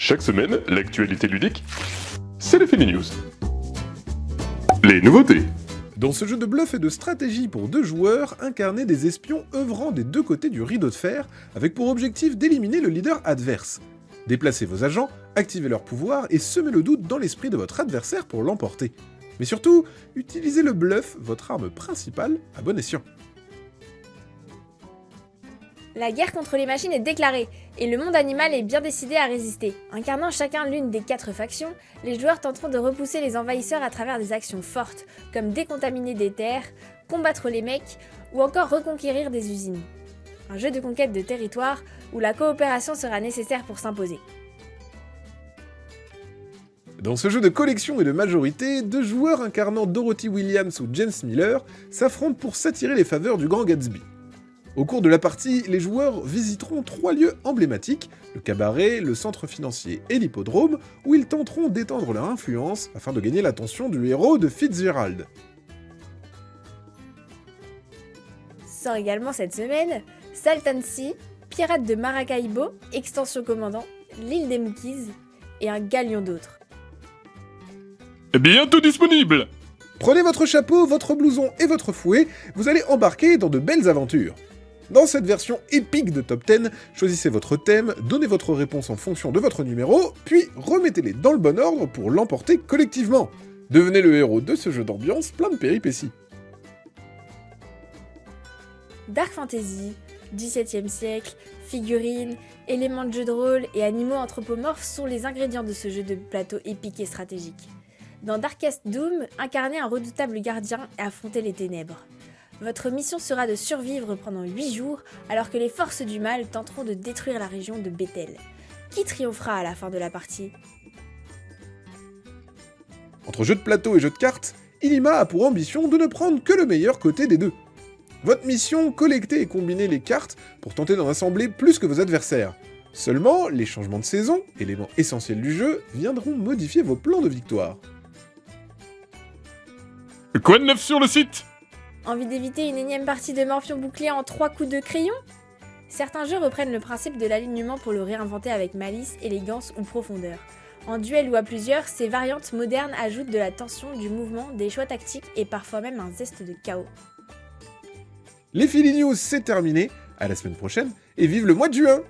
Chaque semaine, l'actualité ludique, c'est les Fini News. Les nouveautés. Dans ce jeu de bluff et de stratégie pour 2 joueurs, incarnez des espions œuvrant des 2 côtés du rideau de fer, avec pour objectif d'éliminer le leader adverse. Déplacez vos agents, activez leur pouvoir et semez le doute dans l'esprit de votre adversaire pour l'emporter. Mais surtout, utilisez le bluff, votre arme principale, à bon escient. La guerre contre les machines est déclarée, et le monde animal est bien décidé à résister. Incarnant chacun l'une des 4 factions, les joueurs tenteront de repousser les envahisseurs à travers des actions fortes, comme décontaminer des terres, combattre les mecs, ou encore reconquérir des usines. Un jeu de conquête de territoire où la coopération sera nécessaire pour s'imposer. Dans ce jeu de collection et de majorité, 2 joueurs incarnant Dorothy Williams ou James Miller s'affrontent pour s'attirer les faveurs du grand Gatsby. Au cours de la partie, les joueurs visiteront 3 lieux emblématiques, le cabaret, le centre financier et l'hippodrome, où ils tenteront d'étendre leur influence afin de gagner l'attention du héros de Fitzgerald. Sort également cette semaine Salton Sea, Pirates de Maracaibo, Extension Commandant, l'île des Mookies et un galion d'autres. Bientôt disponible. Prenez votre chapeau, votre blouson et votre fouet, vous allez embarquer dans de belles aventures. Dans cette version épique de Top 10, choisissez votre thème, donnez votre réponse en fonction de votre numéro, puis remettez-les dans le bon ordre pour l'emporter collectivement. Devenez le héros de ce jeu d'ambiance plein de péripéties. Dark Fantasy, XVIIe siècle, figurines, éléments de jeu de rôle et animaux anthropomorphes sont les ingrédients de ce jeu de plateau épique et stratégique. Dans Darkest Doom, incarnez un redoutable gardien et affrontez les ténèbres. Votre mission sera de survivre pendant 8 jours alors que les forces du mal tenteront de détruire la région de Bethel. Qui triomphera à la fin de la partie? Entre jeu de plateau et jeu de cartes, Illima a pour ambition de ne prendre que le meilleur côté des deux. Votre mission, collecter et combiner les cartes pour tenter d'en assembler plus que vos adversaires. Seulement, les changements de saison, éléments essentiels du jeu, viendront modifier vos plans de victoire. Quoi de neuf sur le site? Envie d'éviter une énième partie de Morpion bouclée en 3 coups de crayon? Certains jeux reprennent le principe de l'alignement pour le réinventer avec malice, élégance ou profondeur. En duel ou à plusieurs, ces variantes modernes ajoutent de la tension, du mouvement, des choix tactiques et parfois même un zeste de chaos. Les Fili News, c'est terminé, à la semaine prochaine, et vive le mois de juin!